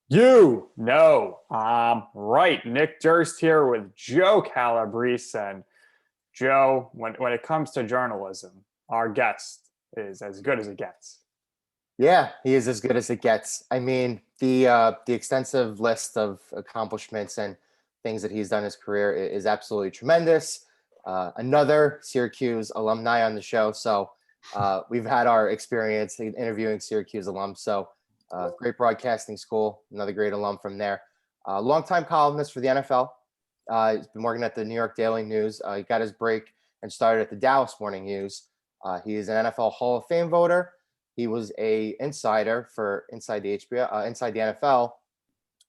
You know, right. Nick Durst here with Joe Calabrese. And Joe, when it comes to journalism, our guest is as good as it gets. Yeah, he is as good as it gets. I mean, the extensive list of accomplishments and things that he's done in his career is absolutely tremendous. Another Syracuse alumni on the show, so we've had our experience in interviewing Syracuse alums. So great broadcasting school, another great alum from there. Longtime columnist for the NFL. He's been working at the New York Daily News. He got his break and started at the Dallas Morning News. He is an NFL Hall of Fame voter. He was a insider for Inside the Inside the NFL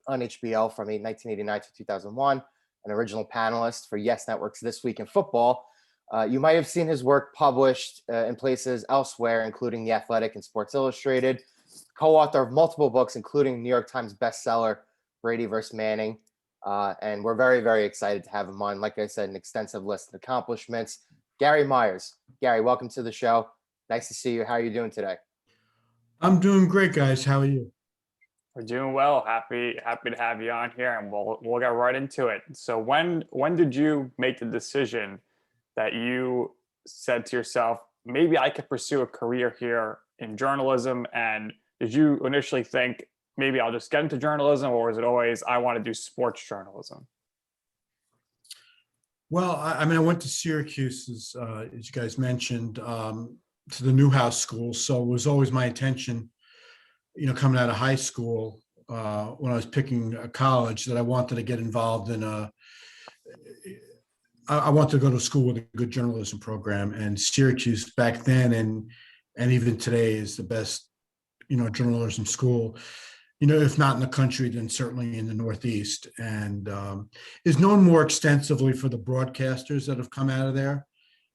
on HBO from 1989 to 2001, an original panelist for Yes Network's This Week in Football. You might have seen his work published in places elsewhere, including The Athletic and Sports Illustrated. Co-author of multiple books, including New York Times bestseller Brady vs. Manning. And we're very, very excited to have him on. Like I said, an extensive list of accomplishments. Gary Myers. Gary, welcome to the show. Nice to see you. How are you doing today? I'm doing great, guys. How are you? We're doing well. Happy to have you on here, and we'll get right into it. So when did you make the decision that you said to yourself, maybe I could pursue a career here in journalism? And did you initially think maybe I'll just get into journalism, or was it always I want to do sports journalism? Well, I went to Syracuse, as you guys mentioned, to the Newhouse School. So it was always my intention, coming out of high school, when I was picking a college, that I wanted to get involved in I wanted to go to school with a good journalism program. And Syracuse back then and even today is the best, journalism school, if not in the country, then certainly in the Northeast, and is known more extensively for the broadcasters that have come out of there.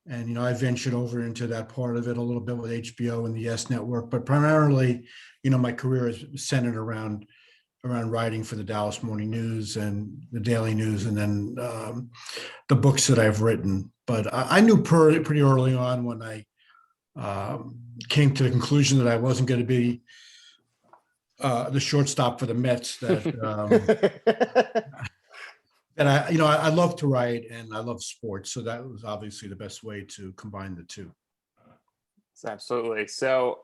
And, I ventured over into that part of it a little bit with HBO and the Yes Network, but primarily, my career is centered around writing for the Dallas Morning News and the Daily News, and then the books that I've written. But I knew pretty early on when I came to the conclusion that I wasn't going to be the shortstop for the Mets, that I love to write and I love sports. So that was obviously the best way to combine the two. Absolutely. So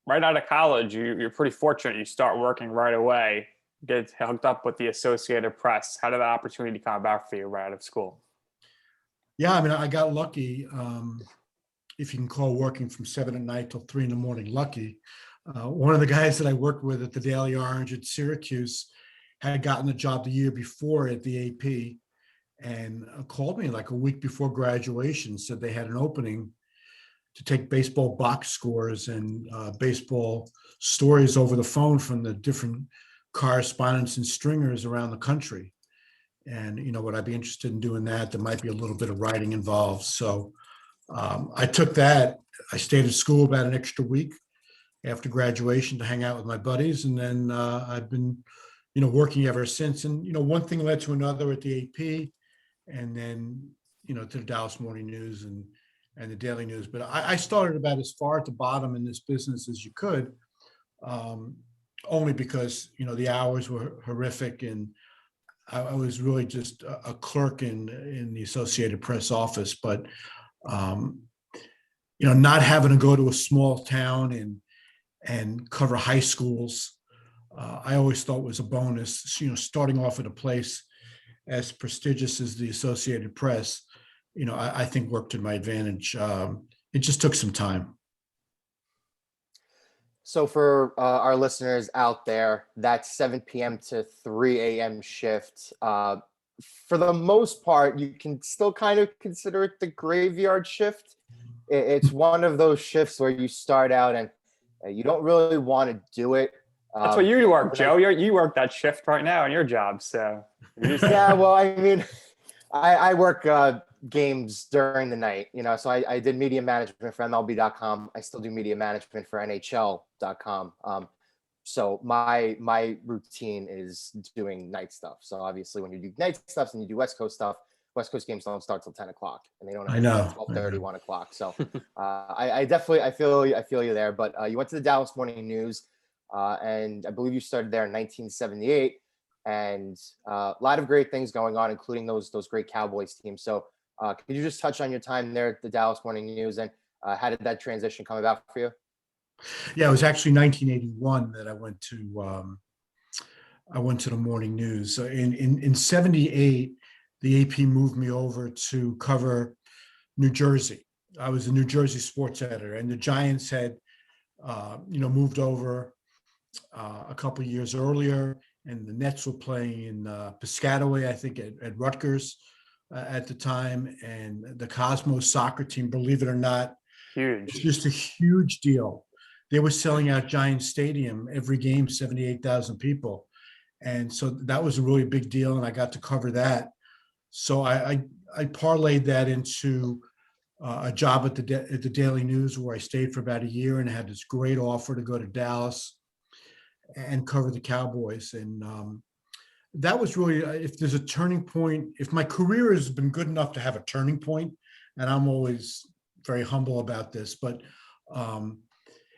right out of college, you're pretty fortunate. You start working right away, get hooked up with the Associated Press. How did that opportunity come about for you right out of school? Yeah, I got lucky. If you can call working from 7 at night till 3 a.m. lucky. One of the guys that I worked with at the Daily Orange at Syracuse had gotten the job the year before at the AP, and called me like a week before graduation, said they had an opening to take baseball box scores and baseball stories over the phone from the different correspondents and stringers around the country. And, would I be interested in doing that? There might be a little bit of writing involved. So I took that. I stayed at school about an extra week after graduation to hang out with my buddies. And then I've been, working ever since. And, one thing led to another at the AP, and then, to the Dallas Morning News and the Daily News. But I started about as far at the bottom in this business as you could, only because, the hours were horrific. And I was really just a clerk in the Associated Press office. But, not having to go to a small town and cover high schools, I always thought was a bonus. Starting off at a place as prestigious as the Associated Press, I think worked to my advantage. It just took some time. So for our listeners out there, that 7 p.m. to 3 a.m. shift, for the most part, you can still kind of consider it the graveyard shift. It's one of those shifts where you start out and you don't really want to do it. That's what you work, Joe. You work that shift right now in your job. So yeah, well, I work games during the night, so I did media management for MLB.com. I still do media management for NHL.com. So my routine is doing night stuff. So obviously when you do night stuff and you do West Coast stuff, West Coast games don't start till 10 o'clock and they don't I know 12:30, 1 o'clock. So I definitely, I feel you there, but you went to the Dallas Morning News. and I believe you started there in 1978. And a lot of great things going on, including those great Cowboys teams. So could you just touch on your time there at the Dallas Morning News, and how did that transition come about for you? Yeah, it was actually 1981 that I went to the Morning News. So in 78, the AP moved me over to cover New Jersey. I was a New Jersey sports editor, and the Giants had, moved over a couple of years earlier, and the Nets were playing in Piscataway, I think, at Rutgers at the time, and the Cosmos soccer team, believe it or not, Huge. it's just a huge deal. They were selling out Giant Stadium every game, 78,000 people. And so that was a really big deal, and I got to cover that. So I parlayed that into a job at the Daily News, where I stayed for about a year and had this great offer to go to Dallas and cover the Cowboys. And that was really, if there's a turning point, if my career has been good enough to have a turning point, and I'm always very humble about this, but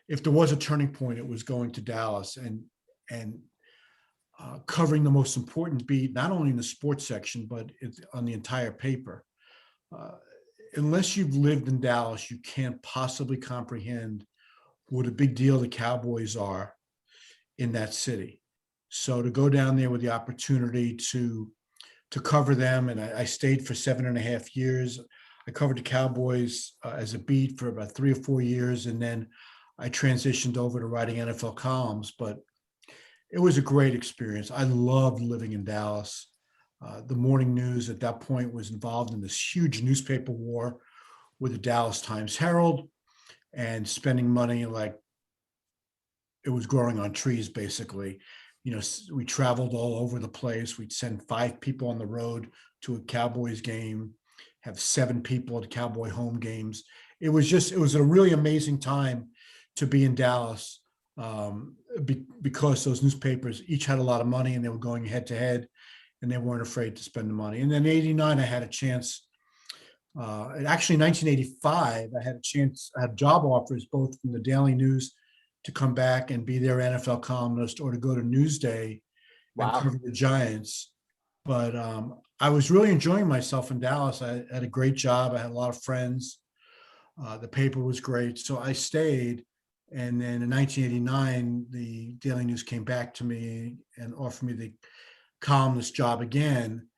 if there was a turning point, it was going to Dallas and covering the most important beat, not only in the sports section, but on the entire paper. Unless you've lived in Dallas, you can't possibly comprehend what a big deal the Cowboys are in that city. So to go down there with the opportunity to cover them, and I stayed for 7.5 years. I covered the Cowboys as a beat for about 3 or 4 years, and then I transitioned over to writing NFL columns. But it was a great experience. I loved living in Dallas. The Morning News at that point was involved in this huge newspaper war with the Dallas Times-Herald, and spending money like it was growing on trees, basically. We traveled all over the place. We'd send 5 people on the road to a Cowboys game, have 7 people at Cowboy home games. It was a really amazing time to be in Dallas, because those newspapers each had a lot of money, and they were going head to head, and they weren't afraid to spend the money. And then in '89, I had a chance. Actually, in 1985, I had job offers both from the Daily News to come back and be their NFL columnist, or to go to Newsday and cover the Giants. But I was really enjoying myself in Dallas. I had a great job. I had a lot of friends. The paper was great. So I stayed. And then in 1989, the Daily News came back to me and offered me the columnist job again.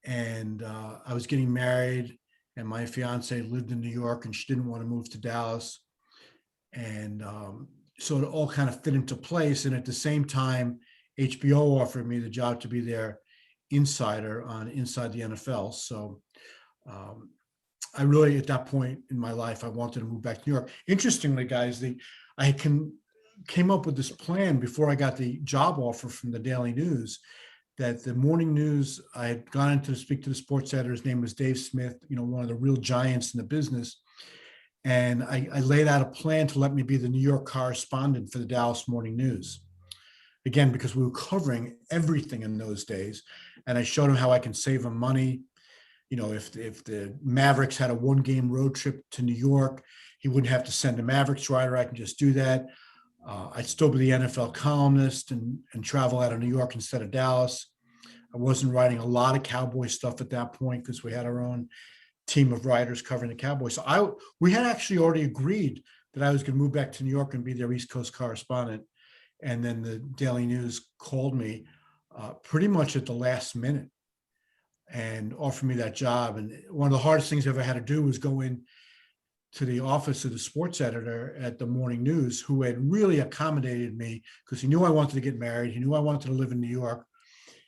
And I was getting married, and my fiance lived in New York, and she didn't want to move to Dallas. And so it all kind of fit into place. And at the same time, HBO offered me the job to be their insider on Inside the NFL. So I really, at that point in my life, I wanted to move back to New York. Interestingly, guys, I came up with this plan before I got the job offer from the Daily News, that the Morning News, I had gone in to speak to the sports editor. His name was Dave Smith, one of the real giants in the business. And I laid out a plan to let me be the New York correspondent for the Dallas Morning News. Again, because we were covering everything in those days. And I showed him how I can save him money. If the Mavericks had a 1-game road trip to New York, he wouldn't have to send a Mavericks writer. I can just do that. I'd still be the NFL columnist and travel out of New York instead of Dallas. I wasn't writing a lot of Cowboy stuff at that point, because we had our own team of writers covering the Cowboys. So we had actually already agreed that I was going to move back to New York and be their East Coast correspondent. And then the Daily News called me pretty much at the last minute and offered me that job. And one of the hardest things I ever had to do was go in to the office of the sports editor at the Morning News, who had really accommodated me, because he knew I wanted to get married. He knew I wanted to live in New York.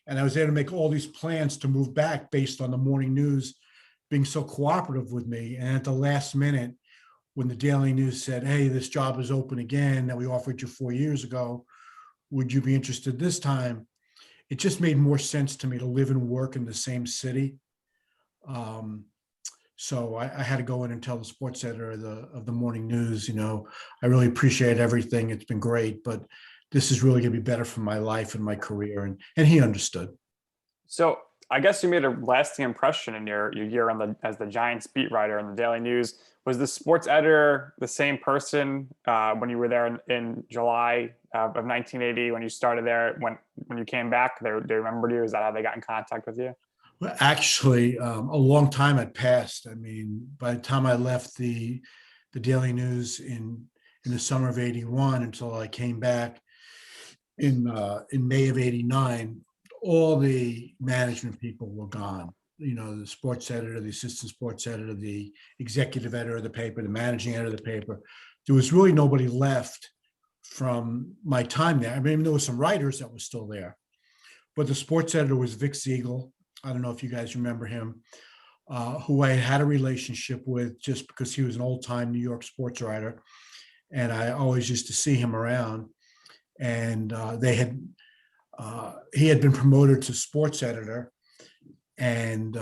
And I was there to make all these plans to move back based on the Morning News being so cooperative with me. And at the last minute, when the Daily News said, "Hey, this job is open again that we offered you 4 years ago, would you be interested this time?" It just made more sense to me to live and work in the same city. So I had to go in and tell the sports editor of the Morning News, I really appreciate everything. It's been great, but this is really going to be better for my life and my career. And he understood. So I guess you made a lasting impression in your year as the Giants beat writer in the Daily News. Was the sports editor the same person when you were there in July of 1980 when you started there? When you came back, they remembered you. Is that how they got in contact with you? Well, actually, a long time had passed. I mean, by the time I left the Daily News in the summer of '81 until I came back in May of '89, all the management people were gone. You know, the sports editor, the assistant sports editor, the executive editor of the paper, the managing editor of the paper. There was really nobody left from my time there. I mean, there were some writers that were still there, but the sports editor was Vic Siegel. I don't know if you guys remember him, who I had a relationship with just because he was an old-time New York sports writer, and I always used to see him around. And he had been promoted to sports editor, and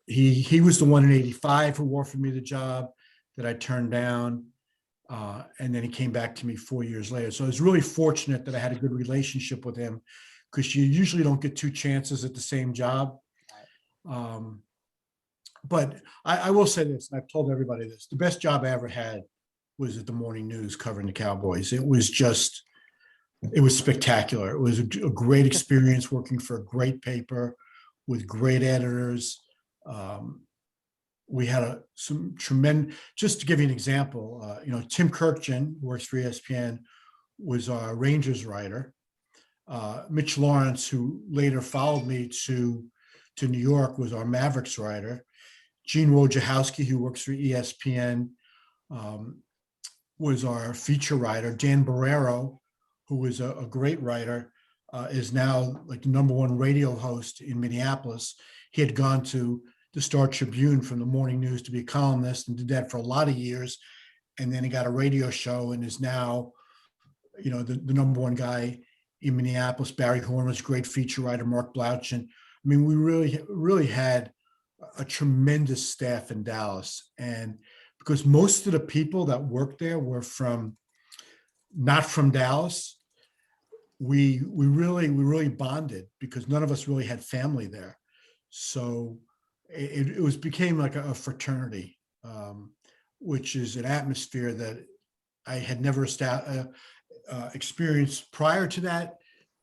he was the one in '85 who offered me the job that I turned down, and then he came back to me 4 years later. So I was really fortunate that I had a good relationship with him, because you usually don't get two chances at the same job. But I will say this, and I've told everybody this: the best job I ever had was at the Morning News covering the Cowboys. It was spectacular. It was a great experience working for a great paper with great editors. We had some tremendous, just to give you an example, Tim Kirkland, who works for ESPN, was our Rangers writer. Mitch Lawrence, who later followed me to New York, was our Mavericks writer. Gene Wojciechowski, who works for ESPN, was our feature writer. Dan Barrero, who was a great writer, is now like the #1 radio host in Minneapolis. He had gone to the Star Tribune from the Morning News to be a columnist and did that for a lot of years. And then he got a radio show and is now, the #1 guy in Minneapolis. Barry Horn was a great feature writer, Mark Blauchen. I mean, we really had a tremendous staff in Dallas. And because most of the people that worked there were not from Dallas, we really bonded because none of us really had family there. So it became like a fraternity, which is an atmosphere that I had never experienced prior to that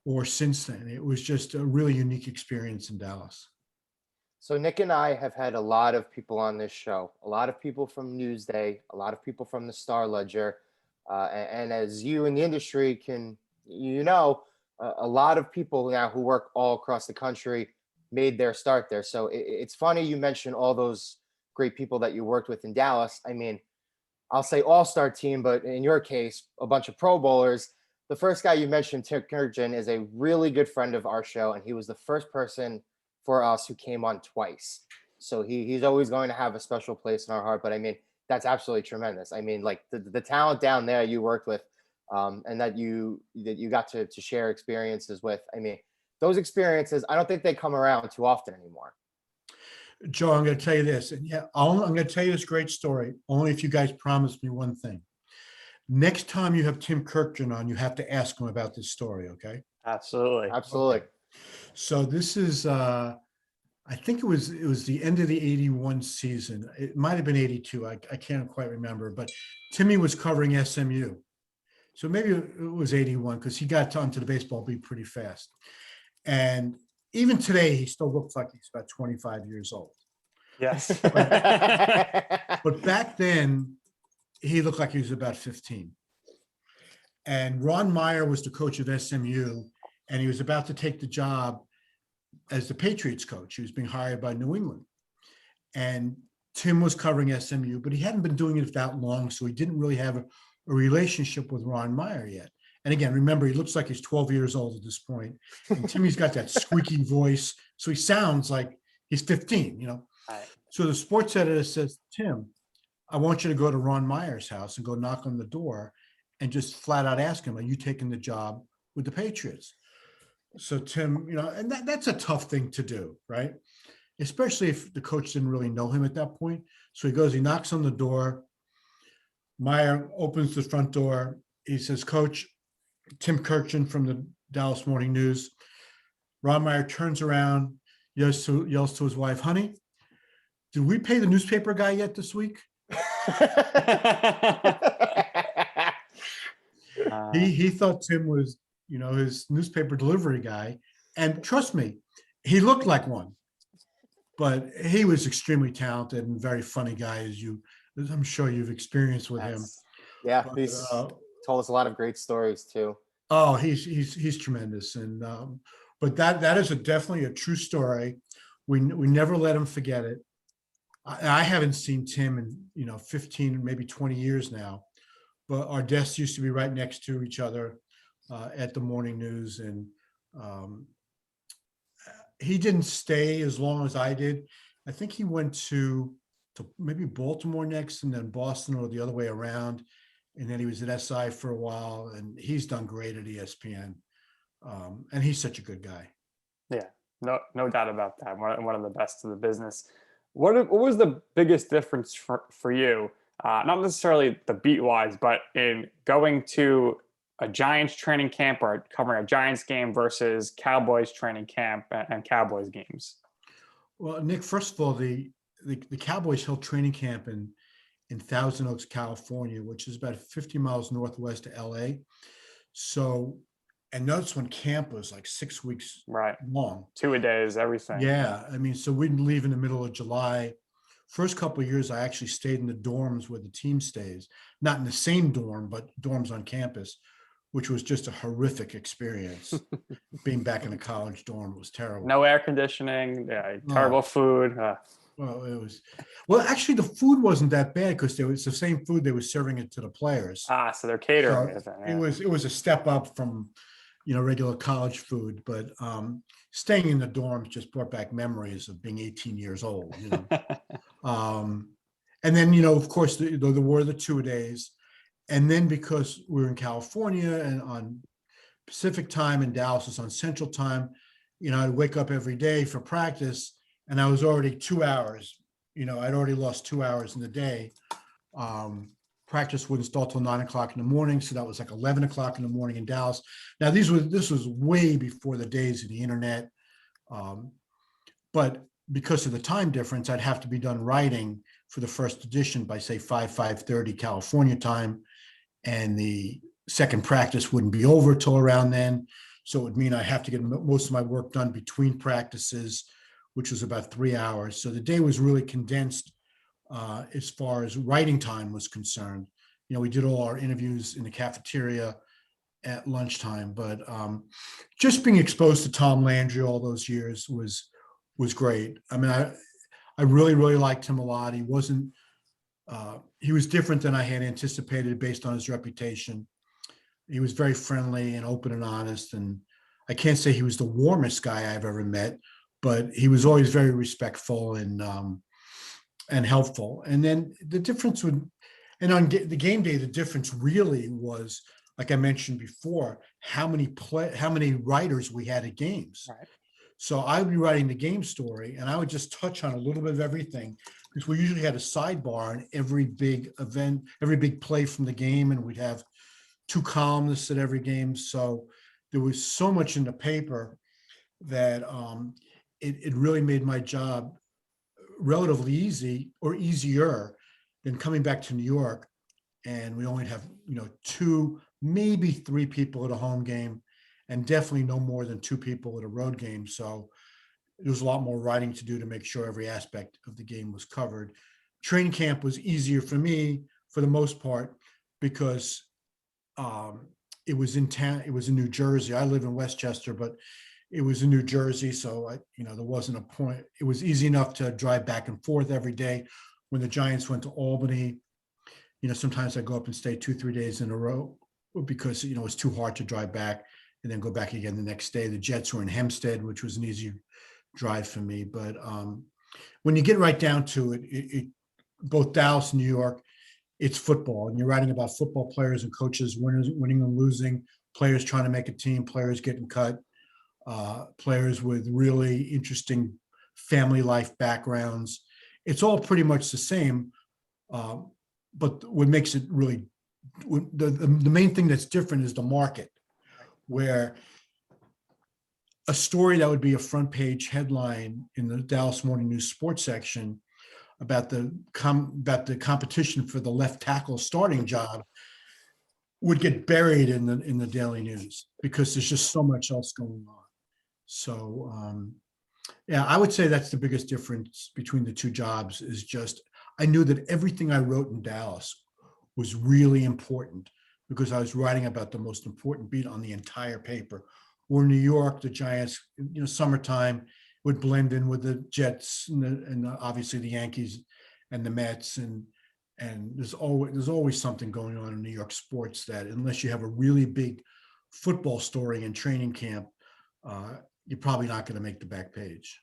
or since then. It was just a really unique experience in Dallas. So Nick and I have had a lot of people on this show, a lot of people from Newsday, a lot of people from the Star Ledger. And as you in the industry a lot of people now who work all across the country made their start there. So it's funny you mentioned all those great people that you worked with in Dallas. I mean, I'll say all-star team, but in your case, a bunch of Pro Bowlers. The first guy you mentioned, Tim Kirkland, is a really good friend of our show, and he was the first person for us who came on twice. So he's always going to have a special place in our heart. But I mean, that's absolutely tremendous. I mean, like the talent down there you worked with, and that you got to share experiences with. I mean, those experiences, I don't think they come around too often anymore. Joe, I'm going to tell you this, and I'm going to tell you this great story only if you guys promise me one thing. Next time you have Tim Kirkland on, you have to ask him about this story, okay? Absolutely. Absolutely. Okay. So this is, I think it was the end of the '81 season. It might have been '82. I can't quite remember, but Timmy was covering SMU. So maybe it was '81 because he got onto the baseball beat pretty fast. And even today, he still looks like he's about 25 years old. Yes. But back then, he looked like he was about 15. And Ron Meyer was the coach of SMU, and he was about to take the job as the Patriots coach. He was being hired by New England. And Tim was covering SMU, but he hadn't been doing it that long, so he didn't really have a relationship with Ron Meyer yet. And again, remember, he looks like he's 12 years old at this point. And Timmy's got that squeaky voice, so he sounds like he's 15, Right. So the sports editor says, Tim, I want you to go to Ron Meyer's house and go knock on the door and just flat out ask him, are you taking the job with the Patriots? So Tim, and that's a tough thing to do, right? Especially if the coach didn't really know him at that point. So he knocks on the door. Meyer opens the front door. He says, Coach, Tim Kirkland from the Dallas Morning News. Ron Meyer turns around. yells to his wife, honey, did we pay the newspaper guy yet this week? He thought Tim was, his newspaper delivery guy. And trust me, he looked like one. But he was extremely talented and very funny guy, as I'm sure you've experienced with him. Yeah, But, he's told us a lot of great stories too. Oh, he's tremendous, and but that is definitely a true story. We never let him forget it. I haven't seen Tim in 15, maybe 20 years now, but our desks used to be right next to each other at the morning news, and he didn't stay as long as I did. I think he went to maybe Baltimore next, and then Boston, or the other way around. And then he was at SI for a while, and he's done great at ESPN. And he's such a good guy. Yeah, no doubt about that. One of the best of the business. What was the biggest difference for you? Not necessarily the beat wise, but in going to a Giants training camp or covering a Giants game versus Cowboys training camp and Cowboys games? Well, Nick, first of all, the Cowboys held training camp in Thousand Oaks, California, which is about 50 miles northwest of LA. So, and notice when camp was like 6 weeks long. 2-a-days, everything. Yeah. I mean, so we'd leave in the middle of July. First couple of years, I actually stayed in the dorms where the team stays, not in the same dorm, but dorms on campus, which was just a horrific experience. Being back in a college dorm was terrible. No air conditioning, terrible food. Well, actually, the food wasn't that bad because it was the same food they were serving it to the players. So they're catering. So it was a step up from, regular college food, but staying in the dorms just brought back memories of being 18 years old. And then, of course, there were the 2-a-days. And then because we're in California and on Pacific time and Dallas is on Central time, I'd wake up every day for practice and I was already 2 hours, I'd already lost 2 hours in the day. Practice wouldn't start till 9 o'clock in the morning. So that was like 11 o'clock in the morning in Dallas. Now this was way before the days of the internet. But because of the time difference, I'd have to be done writing for the first edition by say 5:30 California time. And the second practice wouldn't be over till around then. So it would mean I have to get most of my work done between practices, which was about 3 hours. So the day was really condensed as far as writing time was concerned. We did all our interviews in the cafeteria at lunchtime, but just being exposed to Tom Landry all those years was great. I mean, I really, really liked him a lot. He was different than I had anticipated based on his reputation. He was very friendly and open and honest. And I can't say he was the warmest guy I've ever met, but he was always very respectful and helpful. And then the difference on the game day, the difference really was, like I mentioned before, how many writers we had at games. Right. So I would be writing the game story and I would just touch on a little bit of everything because we usually had a sidebar on every big event, every big play from the game. And we'd have 2 columnists at every game. So there was so much in the paper that it really made my job relatively easy or easier than coming back to New York. And we only have, 2, maybe 3 people at a home game and definitely no more than 2 people at a road game. So there was a lot more writing to do to make sure every aspect of the game was covered. Training camp was easier for me for the most part because it was in town. It was in New Jersey. I live in Westchester, but it was in New Jersey. So there wasn't a point. It was easy enough to drive back and forth every day. When the Giants went to Albany, sometimes I go up and stay 2-3 days in a row because, it's too hard to drive back and then go back again the next day. The Jets were in Hempstead, which was an easy drive for me. But when you get right down to it, both Dallas and New York, it's football. And you're writing about football players and coaches, winning and losing, players trying to make a team, players getting cut, players with really interesting family life backgrounds. It's all pretty much the same. But what makes it really, the main thing that's different is the market, where a story that would be a front page headline in the Dallas Morning News sports section about the competition for the left tackle starting job would get buried in the Daily News because there's just so much else going on. So yeah, I would say that's the biggest difference between the two jobs is just I knew that everything I wrote in Dallas was really important because I was writing about the most important beat on the entire paper. Or New York, the Giants, summertime would blend in with the Jets and obviously the Yankees and the Mets. And there's always something going on in New York sports that unless you have a really big football story in training camp, you're probably not going to make the back page.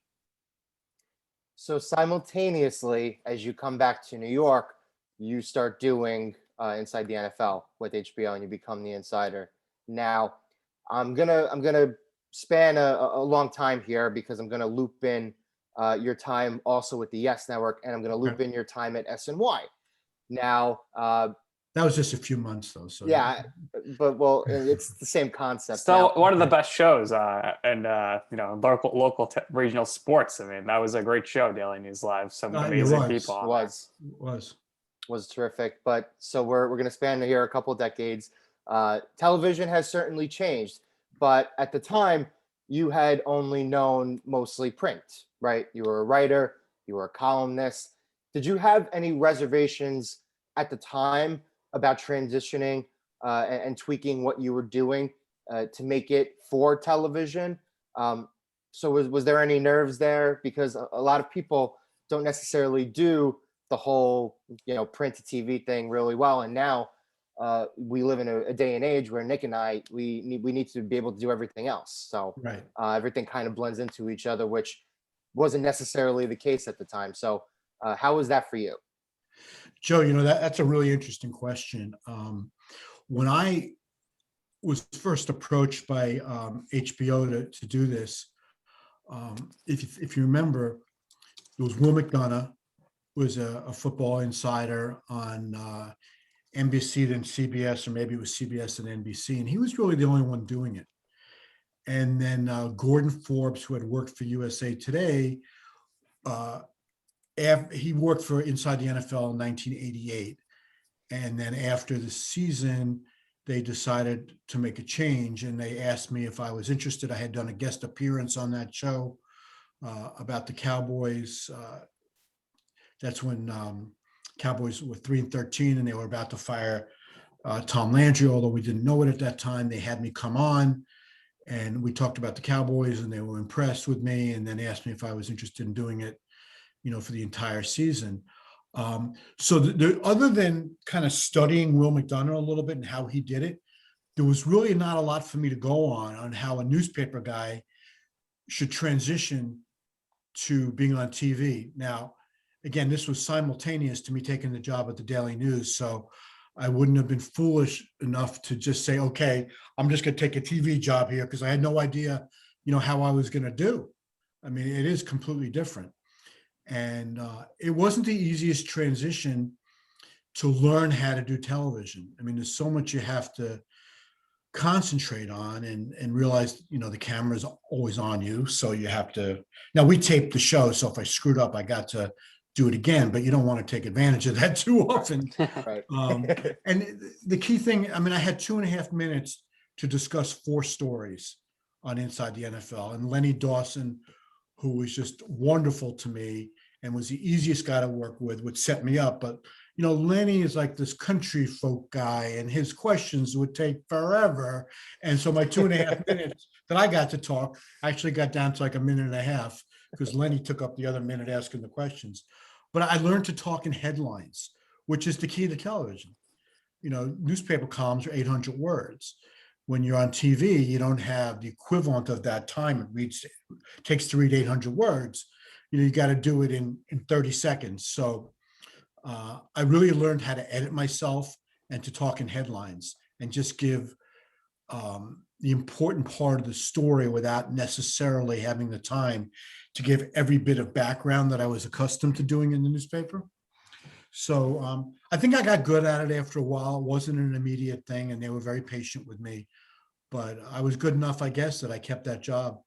So simultaneously, as you come back to New York, you start doing Inside the NFL with HBO, and you become the insider. Now, I'm gonna span a long time here because I'm gonna loop in your time also with the Yes Network, and I'm gonna loop in your time at SNY. Now, that was just a few months though. So yeah, but well, it's the same concept. Still Now, one of the best shows, and local regional sports. I mean, that was a great show, Daily News Live. Some amazing people. Was terrific. But so we're going to span here a couple of decades. Television has certainly changed, but at the time you had only known mostly print, right? You were a writer, you were a columnist. Did you have any reservations at the time about transitioning and tweaking what you were doing to make it for television? So was there any nerves there? Because a lot of people don't necessarily do the whole, print to TV thing really well. And now we live in a day and age where Nick and I, we need to be able to do everything else. So right. Everything kind of blends into each other, which wasn't necessarily the case at the time. So how was that for you? Joe, that's a really interesting question. When I was first approached by HBO to do this, if you remember, there was Will McDonough, was a football insider on NBC, then CBS, or maybe it was CBS and NBC, and he was really the only one doing it. And then Gordon Forbes, who had worked for USA Today, he worked for Inside the NFL in 1988. And then after the season, they decided to make a change, and they asked me if I was interested. I had done a guest appearance on that show about the Cowboys. That's when Cowboys were 3-13, and they were about to fire Tom Landry, although we didn't know it at that time. They had me come on, and we talked about the Cowboys, and they were impressed with me, and then asked me if I was interested in doing it, for the entire season. So other than kind of studying Will McDonough a little bit and how he did it, there was really not a lot for me to go on how a newspaper guy should transition to being on TV. Now, again, this was simultaneous to me taking the job at the Daily News. So I wouldn't have been foolish enough to just say, okay, I'm just going to take a TV job here, because I had no idea, how I was going to do. I mean, it is completely different. And it wasn't the easiest transition to learn how to do television. I mean, there's so much you have to concentrate on and realize, the camera's always on you. So you have to, now we taped the show. So if I screwed up, I got to do it again, but you don't want to take advantage of that too often. Right. And the key thing, I mean, I had 2.5 minutes to discuss 4 stories on Inside the NFL, and Lenny Dawson, who was just wonderful to me and was the easiest guy to work with, would set me up. But, Lenny is like this country folk guy, and his questions would take forever. And so my 2.5 minutes that I got to talk actually got down to like 1.5 minutes, because Lenny took up the other minute asking the questions. But I learned to talk in headlines, which is the key to television. Newspaper columns are 800 words. When you're on TV, you don't have the equivalent of that time. It takes to read 800 words. You got to do it in 30 seconds. So I really learned how to edit myself and to talk in headlines and just give the important part of the story without necessarily having the time to give every bit of background that I was accustomed to doing in the newspaper. So I think I got good at it after a while. It wasn't an immediate thing, and they were very patient with me. But I was good enough, I guess, that I kept that job,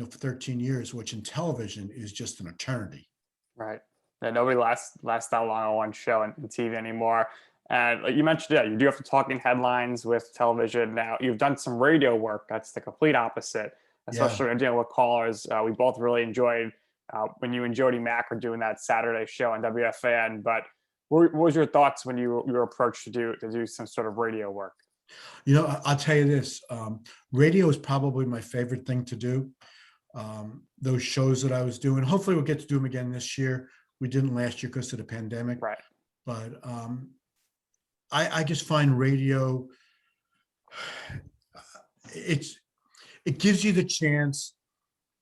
for 13 years, which in television is just an eternity. Right. Yeah, nobody lasts that long on one show and TV anymore. And like you mentioned, yeah, you do have to talk in headlines with television. Now you've done some radio work. That's the complete opposite, especially when dealing with callers. We both really enjoyed when you and Jody Mack were doing that Saturday show on WFAN. But what was your thoughts when you were approached to do some sort of radio work? I'll tell you this, radio is probably my favorite thing to do. Those shows that I was doing, hopefully we'll get to do them again this year. We didn't last year because of the pandemic. Right. But I just find radio, it gives you the chance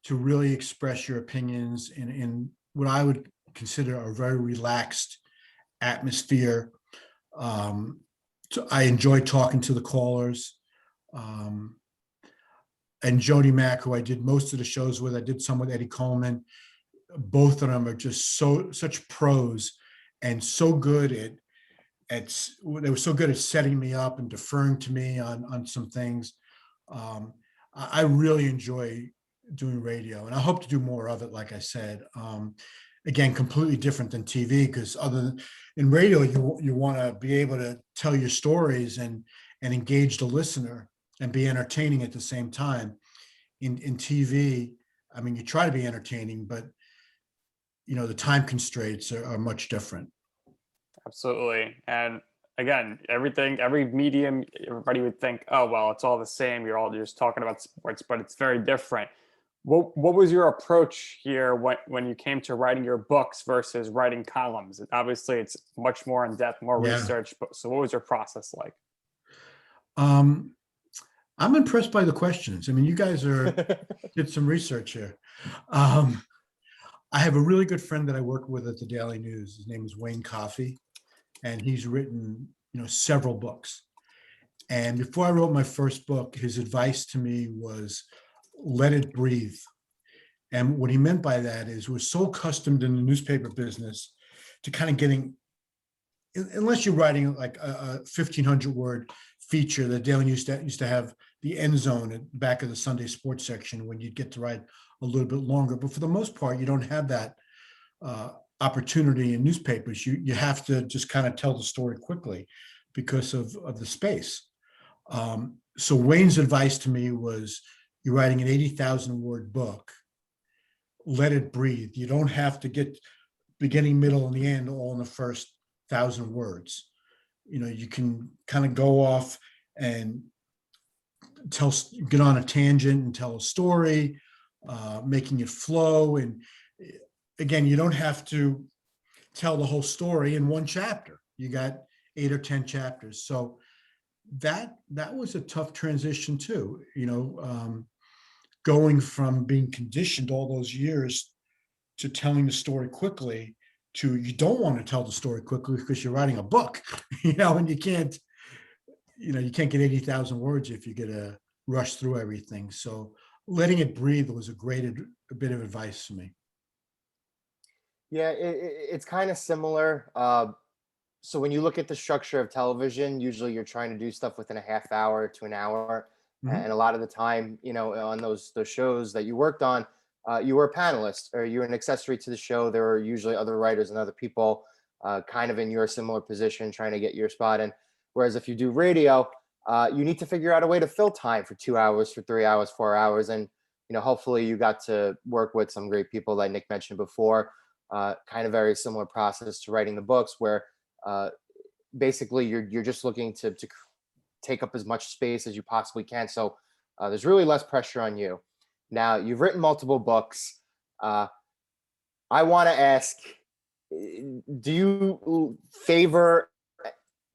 to really express your opinions in what I would consider a very relaxed atmosphere. So I enjoy talking to the callers. And Jody Mack, who I did most of the shows with, I did some with Eddie Coleman. Both of them are just such pros and so good they were so good at setting me up and deferring to me on some things. I really enjoy doing radio, and I hope to do more of it. Like I said, again, completely different than TV, because in radio, you want to be able to tell your stories and engage the listener and be entertaining at the same time. In TV, I mean, you try to be entertaining, but the time constraints are much different. Absolutely. And again, every medium, everybody would think, oh, well, it's all the same. You're just talking about sports, but it's very different. What was your approach here when you came to writing your books versus writing columns? Obviously, it's much more in depth, more research. So what was your process like? I'm impressed by the questions. I mean, you guys did some research here. I have a really good friend that I work with at the Daily News. His name is Wayne Coffey, and he's written, several books. And before I wrote my first book, his advice to me was, let it breathe. And what he meant by that is we're so accustomed in the newspaper business to kind of getting, unless you're writing like a 1,500 word feature, the Daily News used to have the end zone at the back of the Sunday sports section when you'd get to write a little bit longer. But for the most part, you don't have that opportunity in newspapers. You have to just kind of tell the story quickly because of the space. So Wayne's advice to me was, you're writing an 80,000 word book, let it breathe. You don't have to get beginning, middle, and the end all in the first 1,000 words. You can kind of go off and get on a tangent and tell a story, making it flow. And again, you don't have to tell the whole story in one chapter. You got 8 or 10 chapters. So that was a tough transition too, going from being conditioned all those years to telling the story quickly to you don't want to tell the story quickly because you're writing a book, and you can't get 80,000 words if you get to rush through everything. So letting it breathe was a bit of advice for me. Yeah, it's kind of similar. So when you look at the structure of television, usually you're trying to do stuff within a half hour to an hour. Mhm. And a lot of the time, on those shows that you worked on, you were a panelist or you were an accessory to the show. There were usually other writers and other people kind of in your similar position trying to get your spot in. Whereas if you do radio, you need to figure out a way to fill time for 2 hours, for 3 hours, 4 hours. And, hopefully you got to work with some great people like Nick mentioned before, kind of very similar process to writing the books where basically you're just looking to take up as much space as you possibly can. So there's really less pressure on you. Now, you've written multiple books. I want to ask, do you favor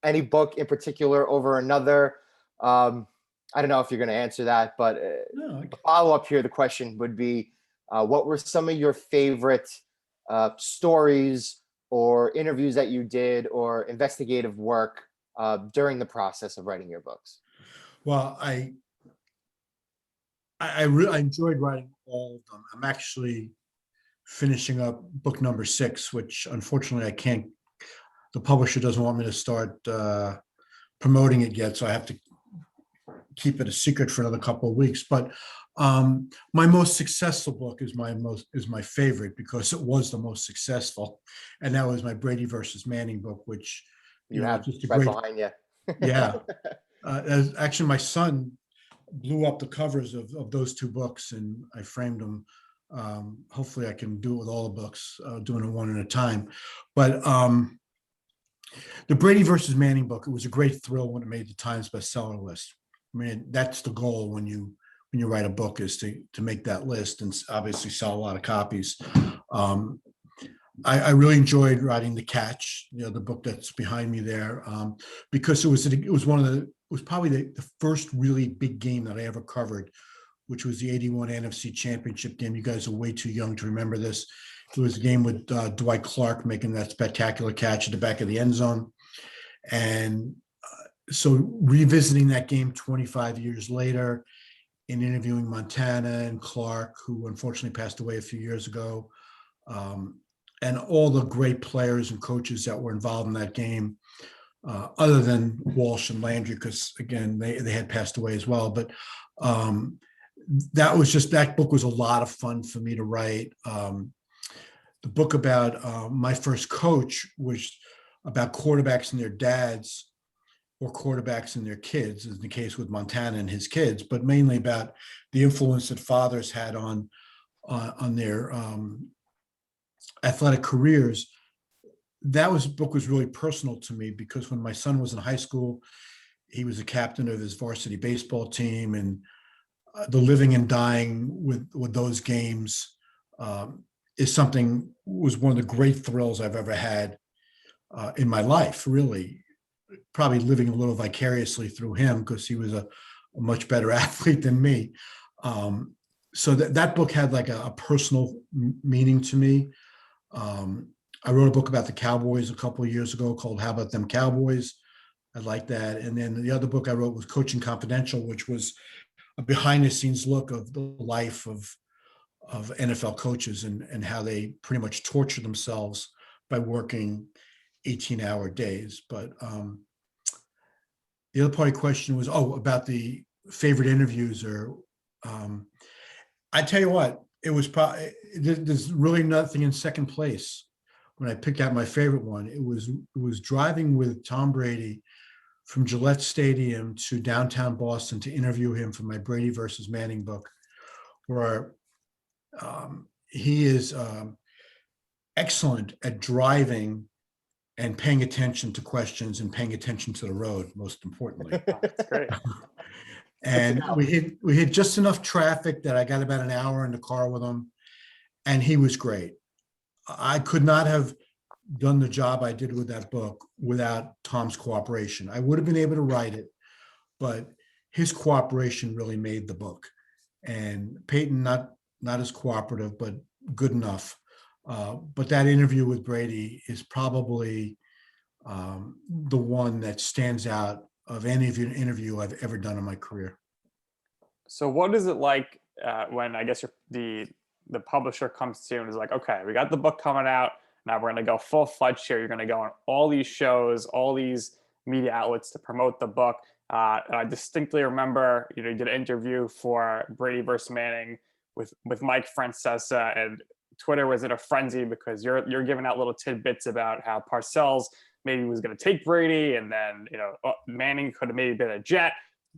any book in particular over another? I don't know if you're going to answer that, but a follow-up here, the question would be, what were some of your favorite stories or interviews that you did or investigative work during the process of writing your books? Well, I enjoyed writing all of them. I'm actually finishing up book number 6, which unfortunately the publisher doesn't want me to start promoting it yet. So I have to keep it a secret for another couple of weeks. But my most successful book is my favorite because it was the most successful, and that was my Brady versus Manning book, which You have just a right great, behind you. yeah. Actually, my son blew up the covers of those two books, and I framed them. Hopefully, I can do it with all the books, doing it one at a time. But the Brady versus Manning book, it was a great thrill when it made the Times bestseller list. I mean, that's the goal when you write a book, is to make that list and obviously sell a lot of copies. I really enjoyed writing The Catch, the book that's behind me there, because it was probably the first really big game that I ever covered, which was the '81 NFC Championship game. You guys are way too young to remember this. It was a game with Dwight Clark making that spectacular catch at the back of the end zone. And so revisiting that game 25 years later and interviewing Montana and Clark, who unfortunately passed away a few years ago, and all the great players and coaches that were involved in that game, other than Walsh and Landry, because again, they had passed away as well. But that book was a lot of fun for me to write. The book about my first coach was about quarterbacks and their dads, or quarterbacks and their kids, as in the case with Montana and his kids, but mainly about the influence that fathers had on their athletic careers. Book was really personal to me, because when my son was in high school, he was a captain of his varsity baseball team, and the living and dying with those games was one of the great thrills I've ever had in my life, really. Probably living a little vicariously through him, because he was a much better athlete than me. So that book had like a personal meaning to me. I wrote a book about the Cowboys a couple of years ago called How About Them Cowboys? I like that. And then the other book I wrote was Coaching Confidential, which was a behind the scenes look of the life of NFL coaches and how they pretty much torture themselves by working 18-hour days. But the other part of the question was, about the favorite interviews, or I tell you what, it was probably, there's really nothing in second place when I picked out my favorite one. It was driving with Tom Brady from Gillette Stadium to downtown Boston to interview him for my Brady versus Manning book, where he is excellent at driving and paying attention to questions and paying attention to the road, most importantly. That's great. And we had just enough traffic that I got about an hour in the car with him, and he was great. I could not have done the job I did with that book without Tom's cooperation. I would have been able to write it, but his cooperation really made the book. And Peyton, not as cooperative, but good enough. But that interview with Brady is probably the one that stands out of any interview I've ever done in my career. So what is it like when, I guess, the publisher comes to you and is like, okay, we got the book coming out. Now we're going to go full-fledged here. You're going to go on all these shows, all these media outlets to promote the book. I distinctly remember, you did an interview for Brady versus Manning with Mike Francesa, and Twitter was in a frenzy because you're giving out little tidbits about how Parcells maybe was going to take Brady, and then Manning could have maybe been a Jet.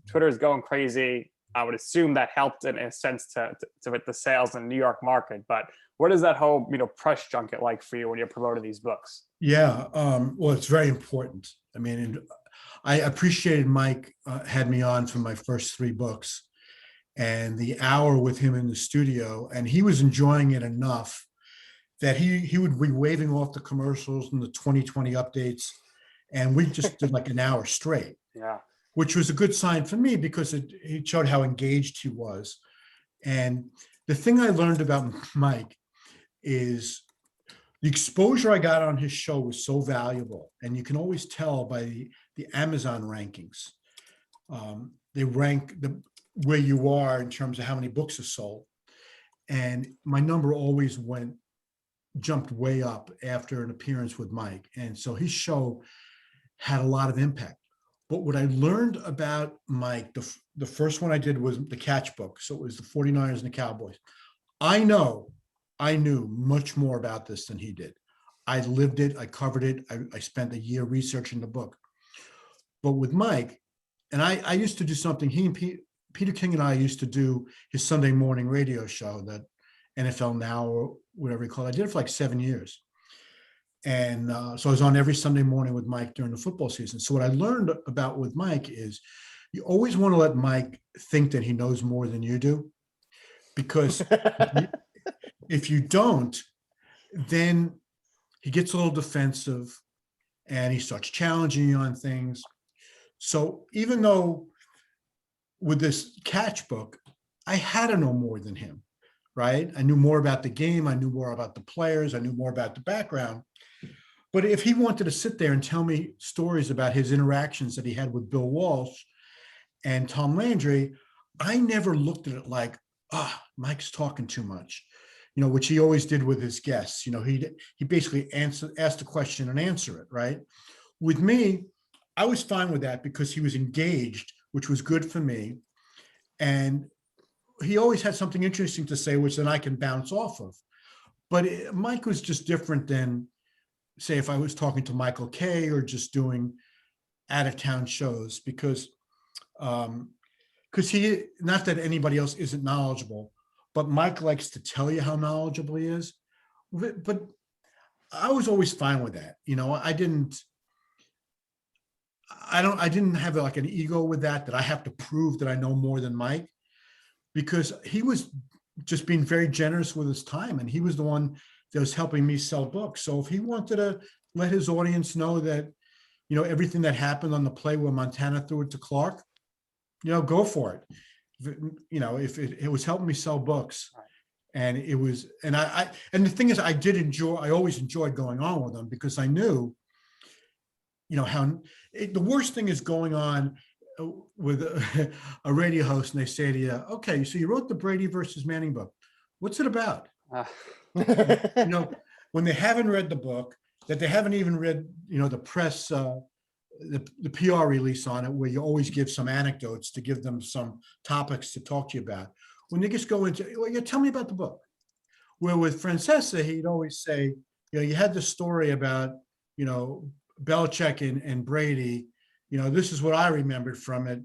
Twitter is going crazy. I would assume that helped in a sense to with the sales in the New York market. But what is that whole press junket like for you when you're promoting these books? Yeah, well, it's very important. I mean, I appreciated Mike had me on for my first 3 books, and the hour with him in the studio, and he was enjoying it enough that he would be waving off the commercials and the 2020 updates, and we just did like an hour straight. Yeah. Which was a good sign for me, because it showed how engaged he was. And the thing I learned about Mike is the exposure I got on his show was so valuable. And you can always tell by the Amazon rankings. They rank where you are in terms of how many books are sold. And my number always jumped way up after an appearance with Mike. And so his show had a lot of impact. But what I learned about Mike, the first one I did was the catch book. So it was the 49ers and the Cowboys. I knew much more about this than he did. I lived it. I covered it. I spent a year researching the book. But with Mike, and I used to do something, he and Peter King and I used to do his Sunday morning radio show, that NFL Now or whatever you call it. I did it for like 7 years. And so I was on every Sunday morning with Mike during the football season. So what I learned about with Mike is you always want to let Mike think that he knows more than you do. Because if you don't, then he gets a little defensive and he starts challenging you on things. So even though with this catch book, I had to know more than him, right? I knew more about the game. I knew more about the players. I knew more about the background. But if he wanted to sit there and tell me stories about his interactions that he had with Bill Walsh and Tom Landry, I never looked at it like, Mike's talking too much, which he always did with his guests. He basically asked a question and answer it, right? With me, I was fine with that because he was engaged, which was good for me. And he always had something interesting to say, which then I can bounce off of. But Mike was just different than, say, if I was talking to Michael Kay or just doing out of town shows, because he, not that anybody else isn't knowledgeable, but Mike likes to tell you how knowledgeable he is. But I was always fine with that. I didn't have like an ego with that I have to prove that I know more than Mike, because he was just being very generous with his time. And he was the one that was helping me sell books. So if he wanted to let his audience know that, everything that happened on the play where Montana threw it to Clark, go for it. If it was helping me sell books, and it was, and and the thing is, I always enjoyed going on with them, because I knew, how the worst thing is going on with a radio host and they say to you, okay, so you wrote the Brady versus Manning book. What's it about? When they haven't read the book, that they haven't even read, the press, the PR release on it, where you always give some anecdotes to give them some topics to talk to you about. When they just go into, well, tell me about the book. Where with Francesa, he'd always say, you had this story about, Belichick and Brady, this is what I remembered from it.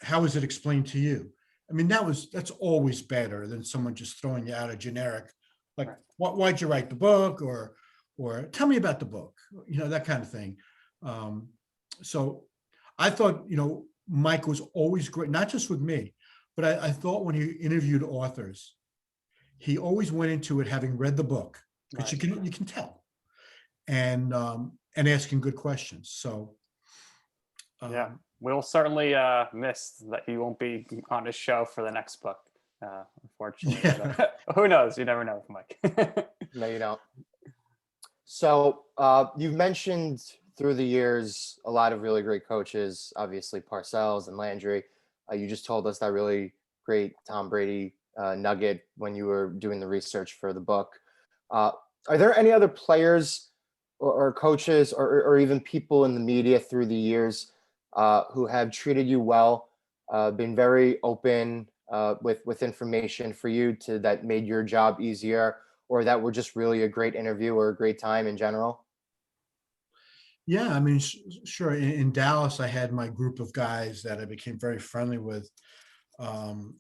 How was it explained to you? I mean, that's always better than someone just throwing you out a generic, like, why'd you write the book? Or tell me about the book, that kind of thing. So I thought, Mike was always great, not just with me, but I thought when he interviewed authors, he always went into it having read the book, which you can tell, and asking good questions. So yeah, we'll certainly miss that he won't be on his show for the next book, unfortunately. Yeah. But, who knows? You never know with Mike. No, you don't. So you've mentioned through the years a lot of really great coaches, obviously Parcells and Landry. You just told us that really great Tom Brady nugget when you were doing the research for the book. Are there any other players or coaches or even people in the media through the years who have treated you well, been very open with information for you that made your job easier, or that were just really a great interview or a great time in general? Yeah, I mean, sure. In Dallas, I had my group of guys that I became very friendly with, and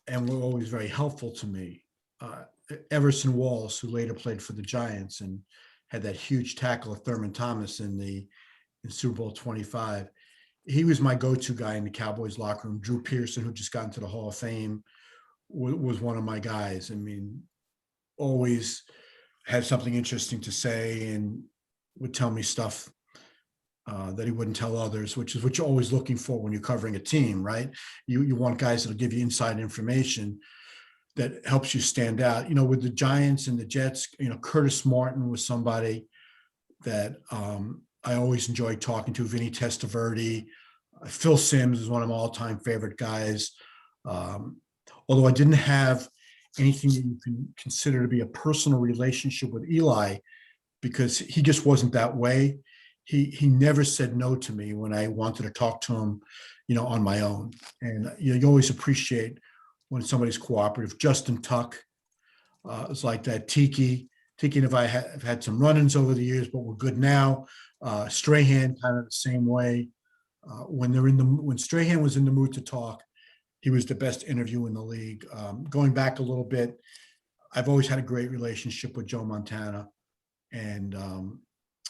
were always very helpful to me. Everson Walls, who later played for the Giants and had that huge tackle of Thurman Thomas in Super Bowl 25. He was my go-to guy in the Cowboys locker room. Drew Pearson, who just got into the Hall of Fame, was one of my guys. I mean, always had something interesting to say and would tell me stuff that he wouldn't tell others, which is what you're always looking for when you're covering a team, right? You want guys that'll give you inside information that helps you stand out. With the Giants and the Jets, Curtis Martin was somebody that I always enjoyed talking to. Vinny Testaverde, Phil Simms is one of my all-time favorite guys. Although I didn't have anything that you can consider to be a personal relationship with Eli, because he just wasn't that way. he never said no to me when I wanted to talk to him, on my own. And you always appreciate when somebody's cooperative. Justin Tuck is like that. Tiki and I have had some run-ins over the years, but we're good now. Strahan, kind of the same way. When Strahan was in the mood to talk, he was the best interview in the league. Going back a little bit, I've always had a great relationship with Joe Montana, and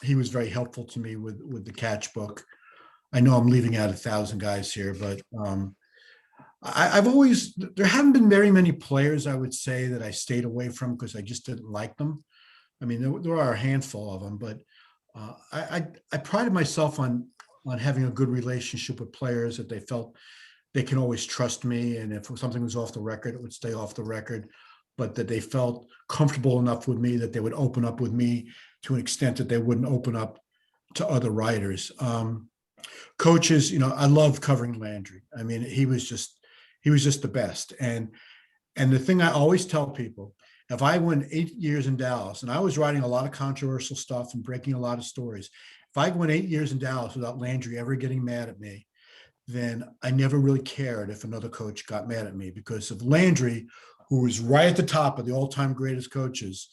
he was very helpful to me with the catch book. I know I'm leaving out 1,000 guys here, but there haven't been very many players, I would say, that I stayed away from because I just didn't like them. I mean, there are a handful of them, but I prided myself on having a good relationship with players, that they felt they can always trust me. And if something was off the record, it would stay off the record, but that they felt comfortable enough with me that they would open up with me to an extent that they wouldn't open up to other writers. Coaches, I love covering Landry. I mean, he was just the best. And the thing I always tell people, if I went 8 years in Dallas, and I was writing a lot of controversial stuff and breaking a lot of stories, if I went 8 years in Dallas without Landry ever getting mad at me, then I never really cared if another coach got mad at me, because of Landry, who was right at the top of the all-time greatest coaches,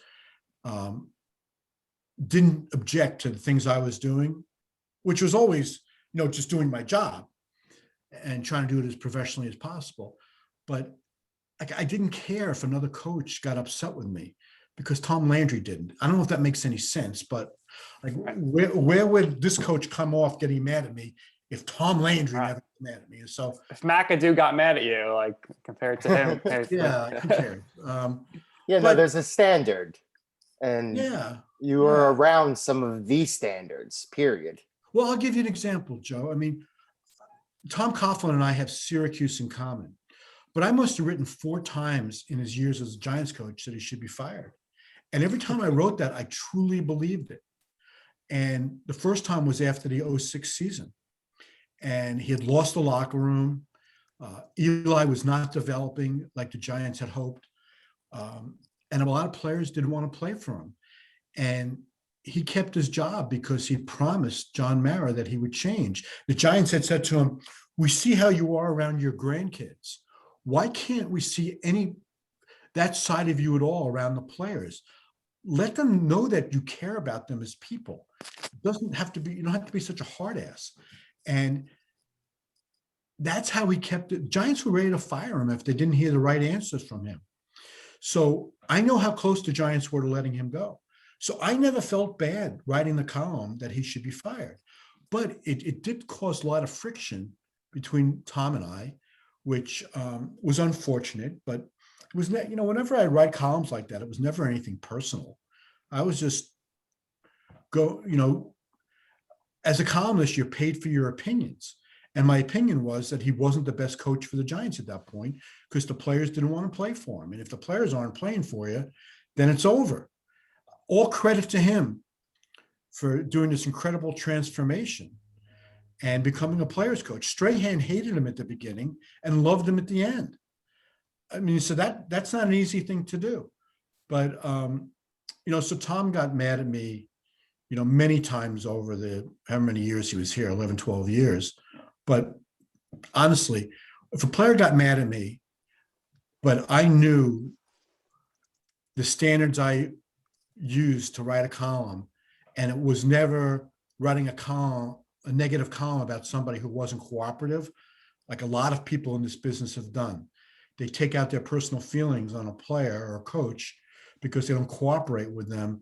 didn't object to the things I was doing, which was always, just doing my job and trying to do it as professionally as possible. But I didn't care if another coach got upset with me, because Tom Landry didn't. I don't know if that makes any sense, but like, where would this coach come off getting mad at me if Tom Landry never got mad at me? And so if McAdoo got mad at you, like, compared to him, yeah, compared. No, there's a standard, and you are around some of these standards, period. Well, I'll give you an example, Joe. I mean, Tom Coughlin and I have Syracuse in common, but I must have written 4 times in his years as a Giants coach that he should be fired. And every time I wrote that, I truly believed it. And the first time was after the 2006 season. And he had lost the locker room. Eli was not developing like the Giants had hoped. And a lot of players didn't want to play for him. And he kept his job because he promised John Mara that he would change. The Giants had said to him, "We see how you are around your grandkids. Why can't we see that side of you at all around the players? Let them know that you care about them as people. It doesn't have to be, you don't have to be such a hard ass." And that's how he kept it. Giants were ready to fire him if they didn't hear the right answers from him. So I know how close the Giants were to letting him go. So I never felt bad writing the column that he should be fired. But it did cause a lot of friction between Tom and I, which was unfortunate. But it was, whenever I write columns like that, it was never anything personal. I was just as a columnist, you're paid for your opinions. And my opinion was that he wasn't the best coach for the Giants at that point, because the players didn't want to play for him. And if the players aren't playing for you, then it's over. All credit to him for doing this incredible transformation and becoming a player's coach. Strahan hated him at the beginning and loved him at the end. I mean, so that's not an easy thing to do. But, so Tom got mad at me, many times over how many years he was here, 11, 12 years. But honestly, if a player got mad at me, but I knew the standards I used to write a column, and it was never writing a negative column about somebody who wasn't cooperative, like a lot of people in this business have done. They take out their personal feelings on a player or a coach because they don't cooperate with them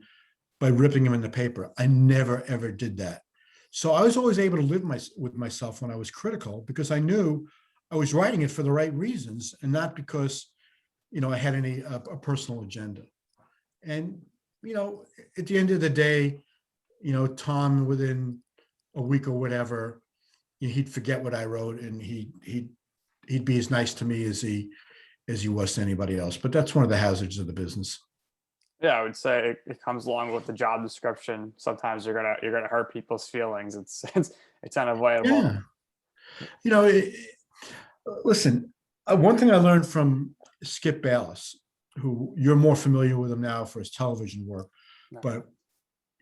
by ripping them in the paper. I never, ever did that. So I was always able to live with myself when I was critical, because I knew I was writing it for the right reasons and not because, I had a personal agenda. And, at the end of the day, Tom, within a week or whatever, he'd forget what I wrote, and he'd be as nice to me as he was to anybody else. But that's one of the hazards of the business. Yeah, I would say it comes along with the job description. Sometimes you're gonna hurt people's feelings. It's unavoidable. Yeah. Listen, one thing I learned from Skip Bayless, who you're more familiar with him now for his television work, but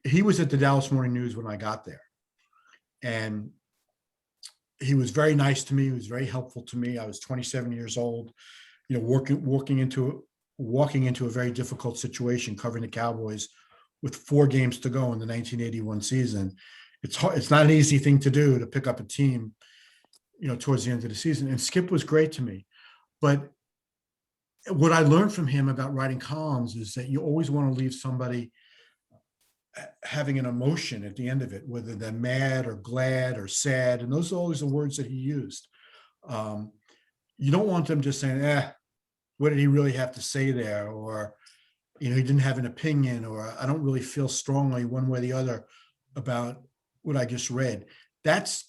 he was at the Dallas Morning News when I got there. And he was very nice to me. He was very helpful to me. I was 27 years old, walking into a very difficult situation, covering the Cowboys with 4 games to go in the 1981 season. It's hard. It's not an easy thing to do, to pick up a team, towards the end of the season. And Skip was great to me. But what I learned from him about writing columns is that you always want to leave somebody having an emotion at the end of it, whether they're mad or glad or sad. And those are always the words that he used. You don't want them just saying, what did he really have to say there? Or, he didn't have an opinion, or I don't really feel strongly one way or the other about what I just read. That's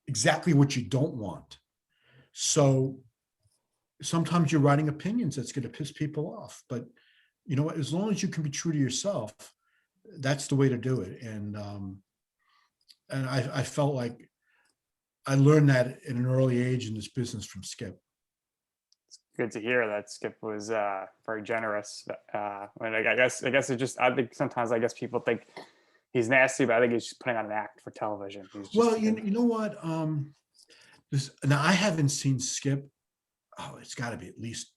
exactly what you don't want. So sometimes you're writing opinions that's going to piss people off, but as long as you can be true to yourself, that's the way to do it. And I felt like I learned that at an early age in this business from Skip. It's good to hear that Skip was very generous. And I guess it's just, I think sometimes people think he's nasty, but I think he's just putting on an act for television. Well, you know what? Now I haven't seen Skip. Oh, it's got to be at least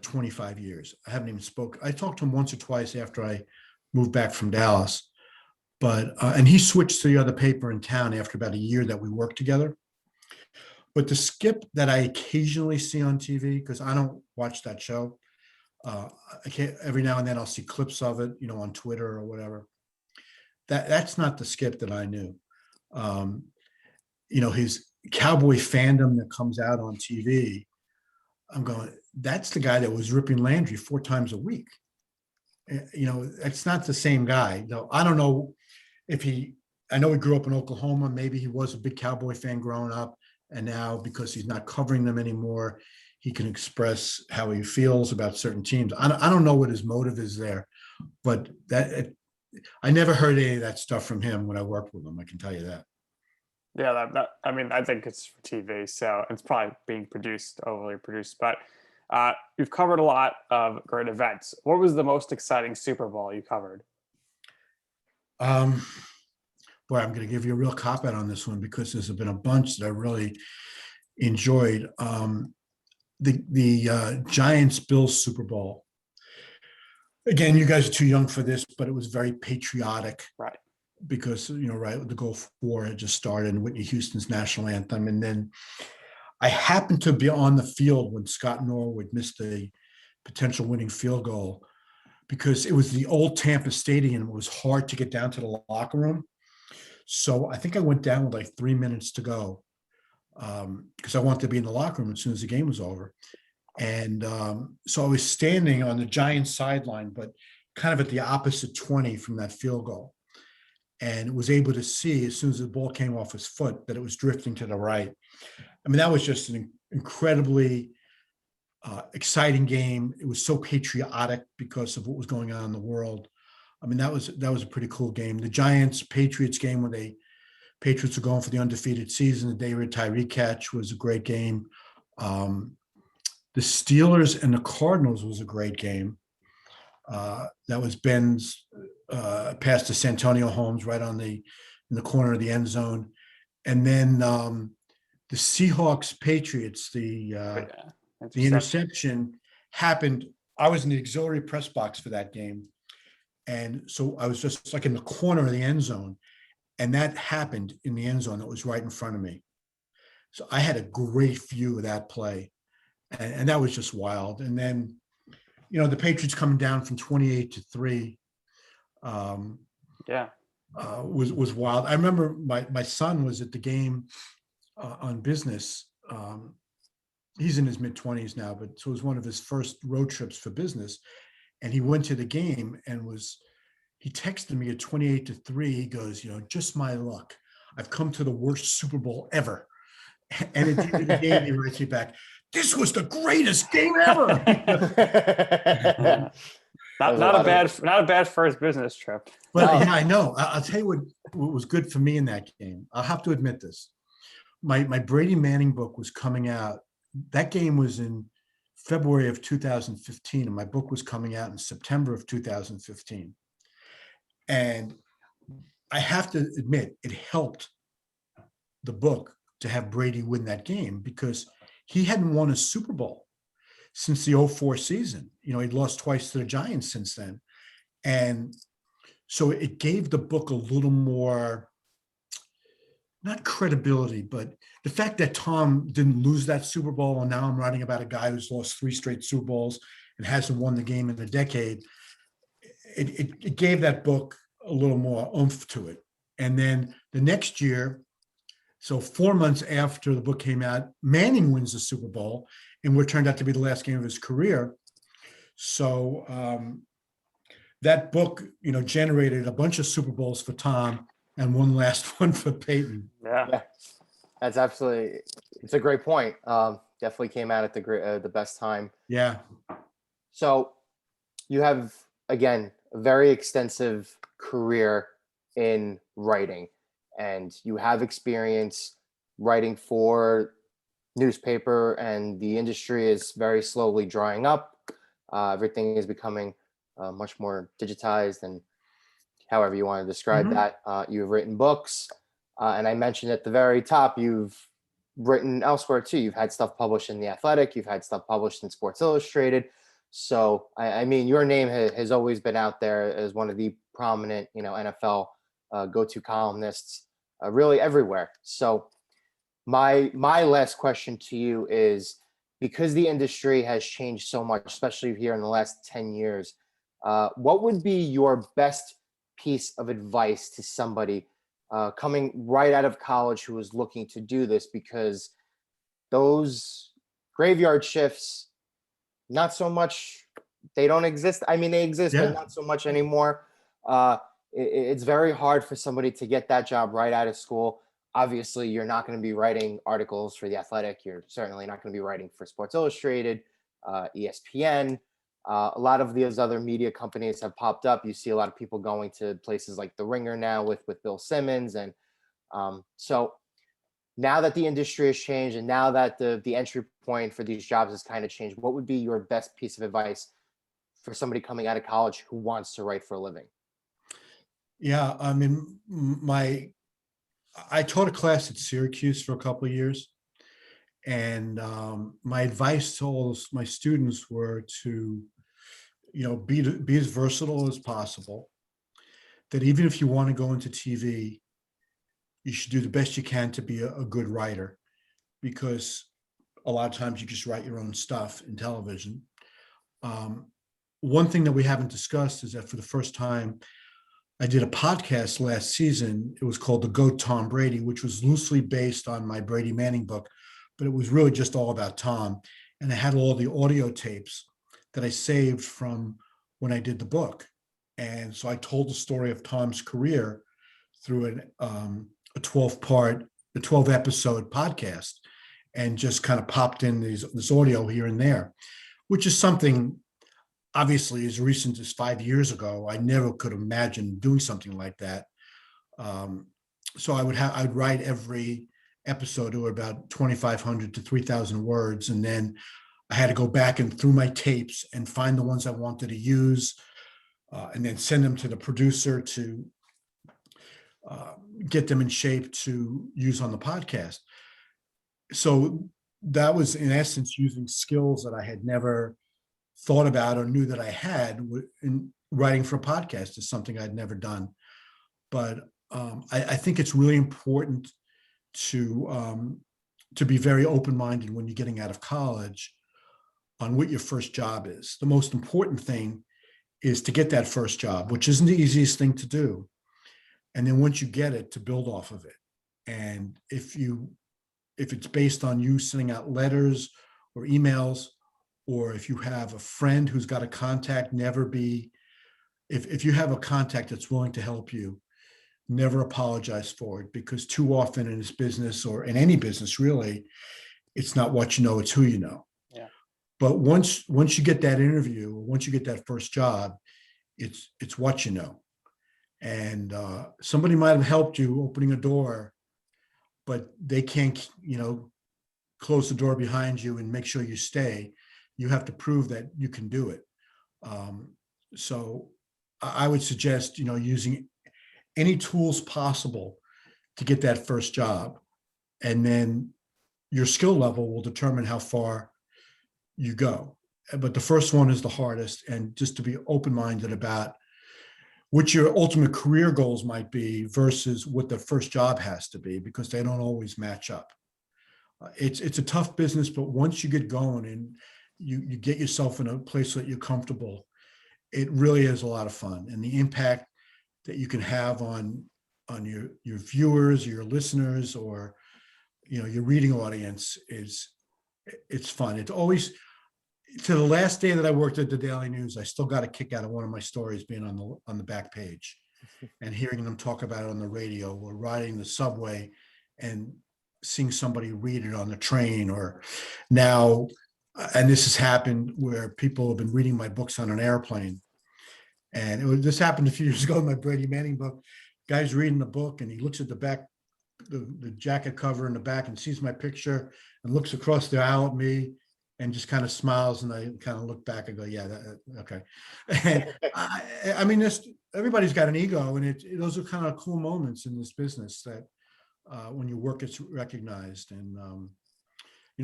25 years. I haven't even spoken. I talked to him once or twice after I moved back from Dallas, but and he switched to the other paper in town after about a year that we worked together. But the Skip that I occasionally see on TV, because I don't watch that show, every now and then I'll see clips of it, on Twitter or whatever. That's not the Skip that I knew. His Cowboy fandom that comes out on TV, I'm going, that's the guy that was ripping Landry 4 times a week. It's not the same guy. No, I don't know I know he grew up in Oklahoma. Maybe he was a big Cowboy fan growing up. And now, because he's not covering them anymore, he can express how he feels about certain teams. I don't know what his motive is there, but I never heard any of that stuff from him when I worked with him. I can tell you that. Yeah, I think it's for TV, so it's probably being overly produced. But you've covered a lot of great events. What was the most exciting Super Bowl you covered? Boy, I'm going to give you a real cop-out on this one, because there's been a bunch that I really enjoyed. The Giants-Bills Super Bowl. Again, you guys are too young for this, but it was very patriotic. Right. Because, the Gulf War had just started, and Whitney Houston's national anthem. And then I happened to be on the field when Scott Norwood missed a potential winning field goal, because it was the old Tampa Stadium. It was hard to get down to the locker room. So I think I went down with like 3 minutes to go, because I wanted to be in the locker room as soon as the game was over. And so I was standing on the Giants sideline, but kind of at the opposite 20 from that field goal. And was able to see, as soon as the ball came off his foot, that it was drifting to the right. I mean, that was just an incredibly exciting game. It was so patriotic because of what was going on in the world. I mean, that was a pretty cool game. The Giants-Patriots game, where Patriots were going for the undefeated season, the David Tyree catch was a great game. The Steelers and the Cardinals was a great game. That was Ben's pass to Santonio Holmes right in the corner of the end zone. And then the Seahawks-Patriots, the interception happened. I was in the auxiliary press box for that game. And so I was just like in the corner of the end zone. And that happened in the end zone that was right in front of me. So I had a great view of that play. And that was just wild. And then, the Patriots coming down from 28-3 was wild. I remember my son was at the game on business. He's in his mid-20s now, but so it was one of his first road trips for business. And he went to the game and he texted me at 28-3. He goes, just my luck. I've come to the worst Super Bowl ever. And at the end of the game, he writes me back, this was the greatest game ever. not a bad first business trip. But yeah, I know. I'll tell you what was good for me in that game. I'll have to admit this. My Brady Manning book was coming out. That game was in February of 2015, and my book was coming out in September of 2015. And I have to admit, it helped the book to have Brady win that game because he hadn't won a Super Bowl since the '04 season. He'd lost twice to the Giants since then. And so it gave the book a little more, not credibility, but the fact that Tom didn't lose that Super Bowl, and now I'm writing about a guy who's lost 3 straight Super Bowls and hasn't won the game in a decade. It gave that book a little more oomph to it. And then the next year, so 4 months after the book came out, Manning wins the Super Bowl in what turned out to be the last game of his career. So that book, generated a bunch of Super Bowls for Tom and one last one for Peyton. Yeah. That's absolutely, it's a great point. Definitely came out at the best time. Yeah. So you have, again, a very extensive career in writing, and you have experience writing for newspaper, and the industry is very slowly drying up. Everything is becoming much more digitized, and however you want to describe that. You've written books, and I mentioned at the very top, you've written elsewhere too. You've had stuff published in The Athletic, you've had stuff published in Sports Illustrated. So, I mean, your name has always been out there as one of the prominent, NFL go-to columnists, really everywhere. So my last question to you is, because the industry has changed so much, especially here in the last 10 years, what would be your best piece of advice to somebody coming right out of college who is looking to do this? Because those graveyard shifts, not so much, they don't exist. I mean, they exist, but not so much anymore. It's very hard for somebody to get that job right out of school. Obviously, you're not going to be writing articles for The Athletic. You're certainly not going to be writing for Sports Illustrated, ESPN. A lot of these other media companies have popped up. You see a lot of people going to places like The Ringer now with Bill Simmons. And so now that the industry has changed, and now that the entry point for these jobs has kind of changed, what would be your best piece of advice for somebody coming out of college who wants to write for a living? Yeah, I mean, I taught a class at Syracuse for a couple of years, and my advice to all my students were to, be as versatile as possible. That even if you want to go into TV, you should do the best you can to be a good writer, because a lot of times you just write your own stuff in television. One thing that we haven't discussed is that for the first time, I did a podcast last season. It was called The GOAT Tom Brady, which was loosely based on my Brady Manning book, but it was really just all about Tom. And I had all the audio tapes that I saved from when I did the book. And so I told the story of Tom's career through a 12 episode podcast, and just kind of popped in this audio here and there, which is something obviously as recent as 5 years ago. I never could imagine doing something like that. So I'd write every episode to about 2,500 to 3,000 words. And then I had to go back and through my tapes and find the ones I wanted to use, and then send them to the producer to get them in shape to use on the podcast. So that was in essence using skills that I had never thought about or knew that I had in writing for a podcast. Is something I'd never done. But I think it's really important to be very open-minded when you're getting out of college on what your first job is. The most important thing is to get that first job, which isn't the easiest thing to do. And then once you get it, to build off of it. And if it's based on you sending out letters or emails, or if you have a friend who's got a contact, if you have a contact that's willing to help you, never apologize for it, because too often in this business, or in any business really, it's not what you know, it's who you know. Yeah. But once you get that interview, once you get that first job, it's what you know. And somebody might have helped you opening a door, but they can't, close the door behind you and make sure you stay. You have to prove that you can do it. So I would suggest, using any tools possible to get that first job. And then your skill level will determine how far you go. But the first one is the hardest, and just to be open-minded about what your ultimate career goals might be versus what the first job has to be, because they don't always match up. It's a tough business, but once you get going and you get yourself in a place that you're comfortable, it really is a lot of fun. And the impact that you can have on your viewers, your listeners, or your reading audience it's fun. It's always, to the last day that I worked at the Daily News, I still got a kick out of one of my stories being on the back page and hearing them talk about it on the radio, or riding the subway and seeing somebody read it on the train. Or now, and this has happened where people have been reading my books on an airplane. And this happened a few years ago in my Brady Manning book. Guy's reading the book and he looks at the back, the jacket cover in the back, and sees my picture and looks across the aisle at me and just kind of smiles. And I kind of look back and go, yeah, okay. And I mean, everybody's got an ego, and those are kind of cool moments in this business that when your work gets recognized. And,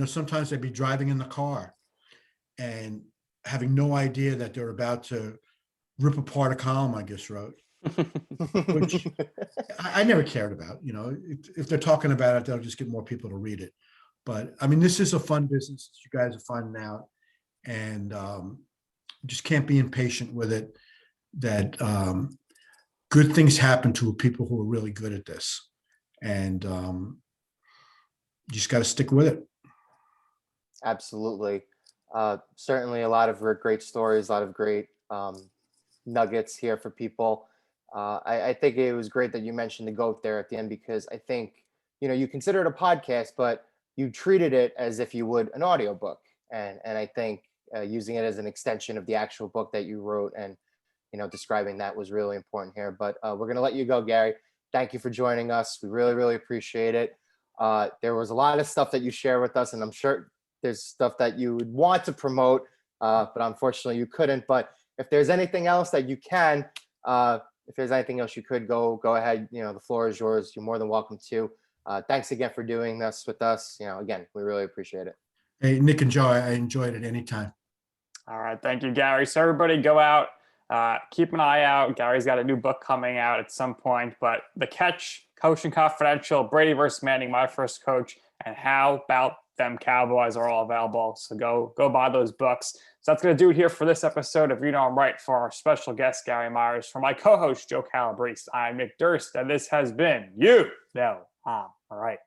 sometimes I'd be driving in the car and having no idea that they're about to rip apart a column I just wrote, which I never cared about. If they're talking about it, they'll just get more people to read it. But I mean, this is a fun business. You guys are finding out, and just can't be impatient with it. That good things happen to people who are really good at this, and you just got to stick with it. Absolutely. Certainly a lot of great stories, a lot of great nuggets here for people. I think it was great that you mentioned the GOAT there at the end, because I think, you consider it a podcast, but you treated it as if you would an audiobook. And I think using it as an extension of the actual book that you wrote, and, describing that was really important here. But we're going to let you go, Gary. Thank you for joining us. We really, really appreciate it. There was a lot of stuff that you share with us, and I'm sure there's stuff that you would want to promote, but unfortunately you couldn't. But if there's anything else that you can, if there's anything else you could, go ahead. The floor is yours. You're more than welcome to. Thanks again for doing this with us. Again, we really appreciate it. Hey, Nick and Joe, I enjoyed it anytime. All right. Thank you, Gary. So everybody go out, keep an eye out. Gary's got a new book coming out at some point, but The Catch, Coaching Confidential, Brady versus Manning, My First Coach, and How About Them Cowboys are all available. So go buy those books. So that's going to do it here for this episode of You Know I'm Right. For our special guest, Gary Myers, for my co-host, Joe Calabrese, I'm Nick Durst, and this has been You Know I'm Right.